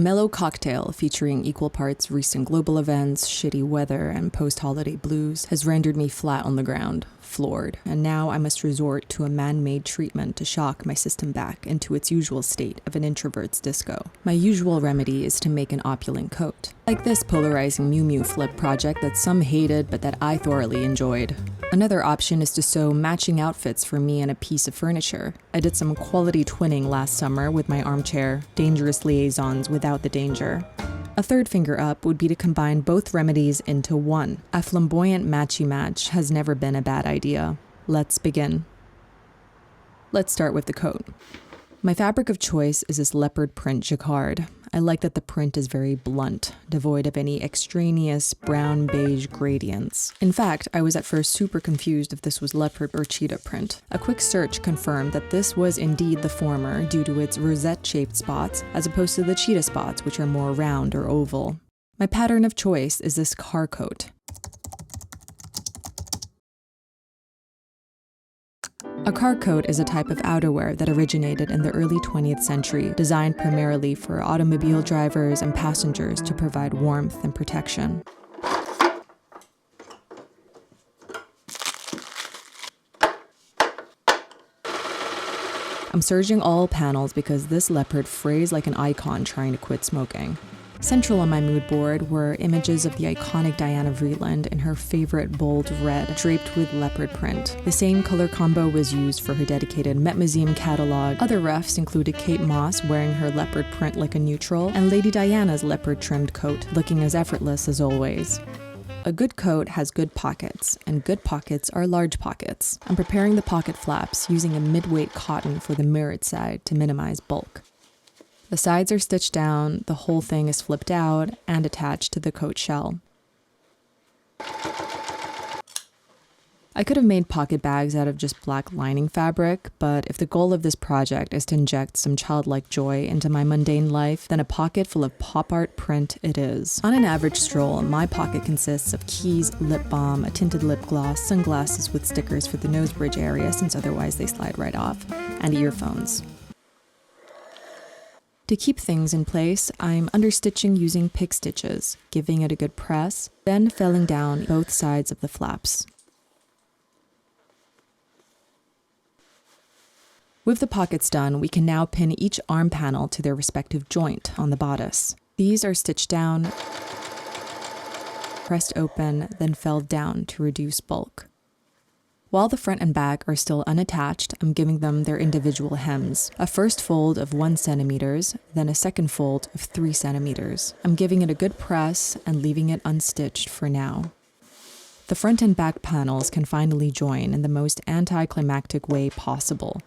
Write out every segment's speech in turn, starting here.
A mellow cocktail featuring equal parts recent global events, shitty weather, and post-holiday blues has rendered me flat on the ground, floored, and now I must resort to a man-made treatment to shock my system back into its usual state of an introvert's disco. My usual remedy is to make an opulent coat, like this polarizing Miu Miu flip project that some hated but that I thoroughly enjoyed. Another option is to sew matching outfits for me and a piece of furniture. I did some quality twinning last summer with my armchair, dangerous liaisons without the danger. A third finger up would be to combine both remedies into one. A flamboyant matchy match has never been a bad idea. Let's begin. Let's start with the coat. My fabric of choice is this leopard print jacquard. I like that the print is very blunt, devoid of any extraneous brown-beige gradients. In fact, I was at first super confused if this was leopard or cheetah print. A quick search confirmed that this was indeed the former due to its rosette-shaped spots, as opposed to the cheetah spots, which are more round or oval. My pattern of choice is this car coat. A car coat is a type of outerwear that originated in the early 20th century, designed primarily for automobile drivers and passengers to provide warmth and protection. I'm serging all panels because this leopard frays like an icon trying to quit smoking. Central on my mood board were images of the iconic Diana Vreeland in her favorite bold red, draped with leopard print. The same color combo was used for her dedicated Met Museum catalog. Other refs included Kate Moss wearing her leopard print like a neutral, and Lady Diana's leopard-trimmed coat, looking as effortless as always. A good coat has good pockets, and good pockets are large pockets. I'm preparing the pocket flaps using a mid-weight cotton for the mirrored side to minimize bulk. The sides are stitched down, the whole thing is flipped out and attached to the coat shell. I could have made pocket bags out of just black lining fabric, but if the goal of this project is to inject some childlike joy into my mundane life, then a pocket full of pop art print it is. On an average stroll, my pocket consists of keys, lip balm, a tinted lip gloss, sunglasses with stickers for the nose bridge area since otherwise they slide right off, and earphones. To keep things in place, I'm understitching using pick stitches, giving it a good press, then felling down both sides of the flaps. With the pockets done, we can now pin each arm panel to their respective joint on the bodice. These are stitched down, pressed open, then felled down to reduce bulk. While the front and back are still unattached, I'm giving them their individual hems. A first fold of 1 centimeter, then a second fold of 3 centimeters. I'm giving it a good press and leaving it unstitched for now. The front and back panels can finally join in the most anticlimactic way possible.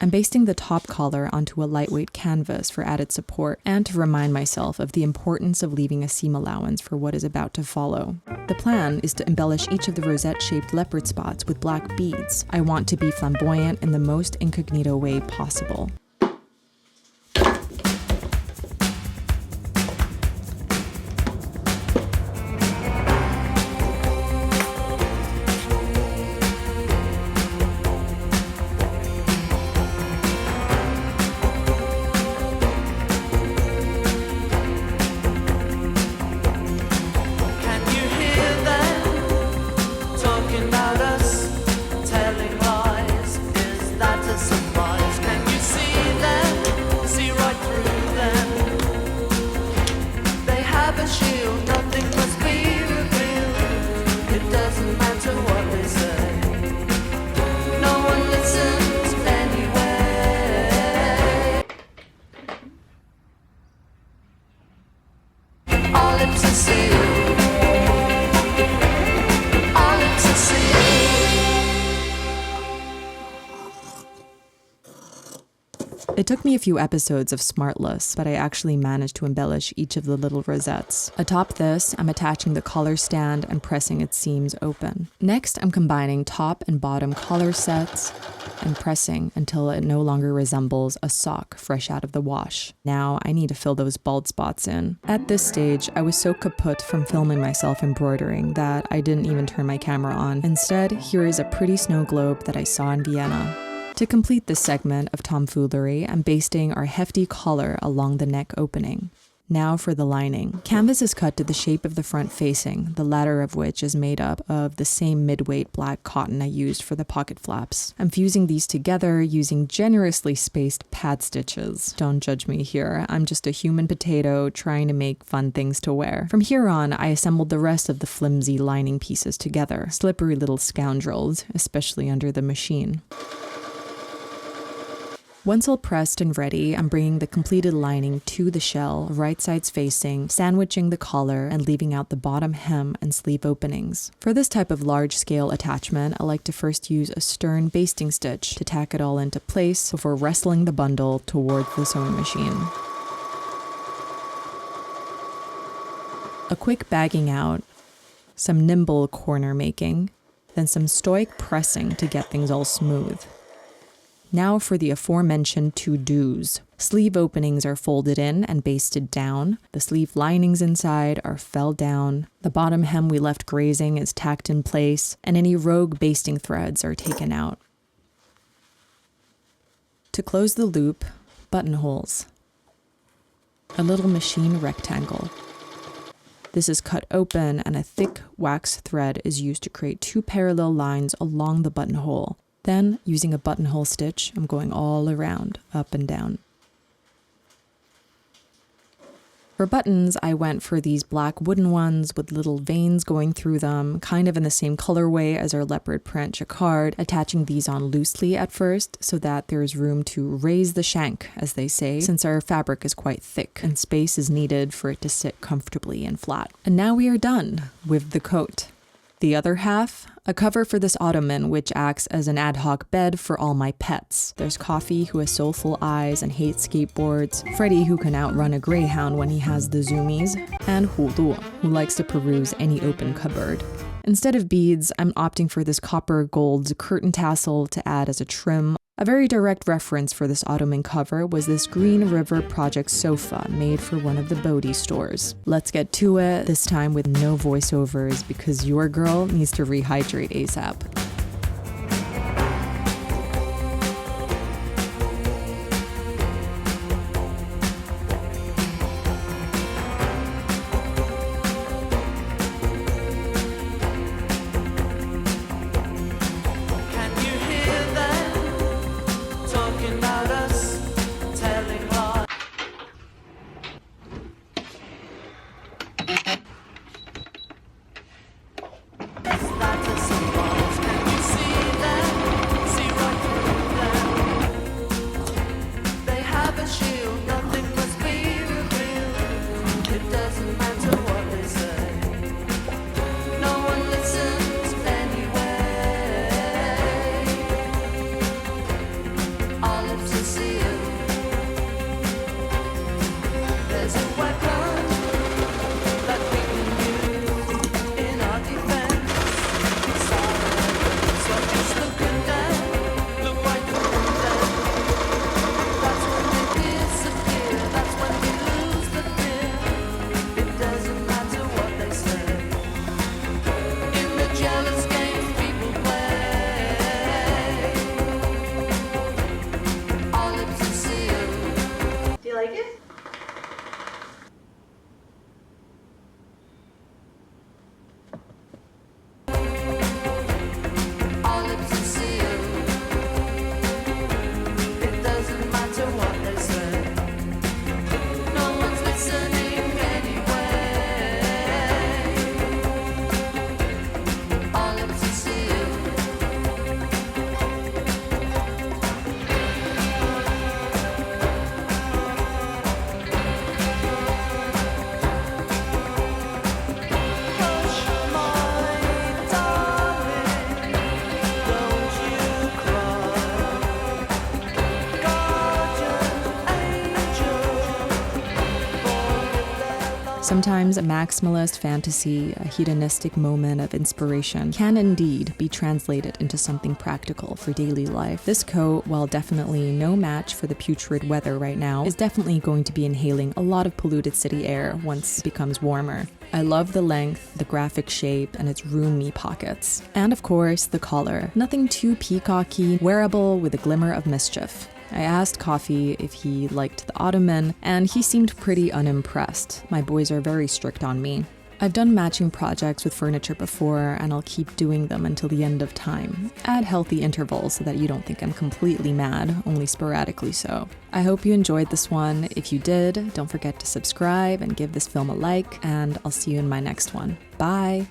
I'm basting the top collar onto a lightweight canvas for added support and to remind myself of the importance of leaving a seam allowance for what is about to follow. The plan is to embellish each of the rosette-shaped leopard spots with black beads. I want to be flamboyant in the most incognito way possible. It took me a few episodes of Smartless, but I actually managed to embellish each of the little rosettes. Atop this, I'm attaching the collar stand and pressing its seams open. Next, I'm combining top and bottom collar sets and pressing until it no longer resembles a sock fresh out of the wash. Now I need to fill those bald spots in. At this stage, I was so kaput from filming myself embroidering that I didn't even turn my camera on. Instead, here is a pretty snow globe that I saw in Vienna. To complete this segment of tomfoolery, I'm basting our hefty collar along the neck opening. Now for the lining. Canvas is cut to the shape of the front facing, the latter of which is made up of the same mid-weight black cotton I used for the pocket flaps. I'm fusing these together using generously spaced pad stitches. Don't judge me here, I'm just a human potato trying to make fun things to wear. From here on, I assembled the rest of the flimsy lining pieces together. Slippery little scoundrels, especially under the machine. Once all pressed and ready, I'm bringing the completed lining to the shell, right sides facing, sandwiching the collar, and leaving out the bottom hem and sleeve openings. For this type of large-scale attachment, I like to first use a stern basting stitch to tack it all into place before wrestling the bundle towards the sewing machine. A quick bagging out, some nimble corner making, then some stoic pressing to get things all smooth. Now for the aforementioned to-dos. Sleeve openings are folded in and basted down. The sleeve linings inside are felled down. The bottom hem we left grazing is tacked in place, and any rogue basting threads are taken out. To close the loop, buttonholes. A little machine rectangle. This is cut open and a thick wax thread is used to create 2 parallel lines along the buttonhole. Then, using a buttonhole stitch, I'm going all around, up and down. For buttons, I went for these black wooden ones with little veins going through them, kind of in the same colorway as our leopard print jacquard, attaching these on loosely at first so that there's room to raise the shank, as they say, since our fabric is quite thick and space is needed for it to sit comfortably and flat. And now we are done with the coat. The other half, a cover for this Ottoman, which acts as an ad hoc bed for all my pets. There's Coffee, who has soulful eyes and hates skateboards, Freddy, who can outrun a greyhound when he has the zoomies, and Hudu, who likes to peruse any open cupboard. Instead of beads, I'm opting for this copper gold curtain tassel to add as a trim. A very direct reference for this Ottoman cover was this Green River Project sofa made for one of the Bodhi stores. Let's get to it, this time with no voiceovers because your girl needs to rehydrate ASAP. Sometimes a maximalist fantasy, a hedonistic moment of inspiration, can indeed be translated into something practical for daily life. This coat, while definitely no match for the putrid weather right now, is definitely going to be inhaling a lot of polluted city air once it becomes warmer. I love the length, the graphic shape, and its roomy pockets. And of course, the collar. Nothing too peacocky, wearable with a glimmer of mischief. I asked Coffee if he liked the Ottoman, and he seemed pretty unimpressed. My boys are very strict on me. I've done matching projects with furniture before, and I'll keep doing them until the end of time. At healthy intervals so that you don't think I'm completely mad, only sporadically so. I hope you enjoyed this one. If you did, don't forget to subscribe and give this film a like, and I'll see you in my next one. Bye!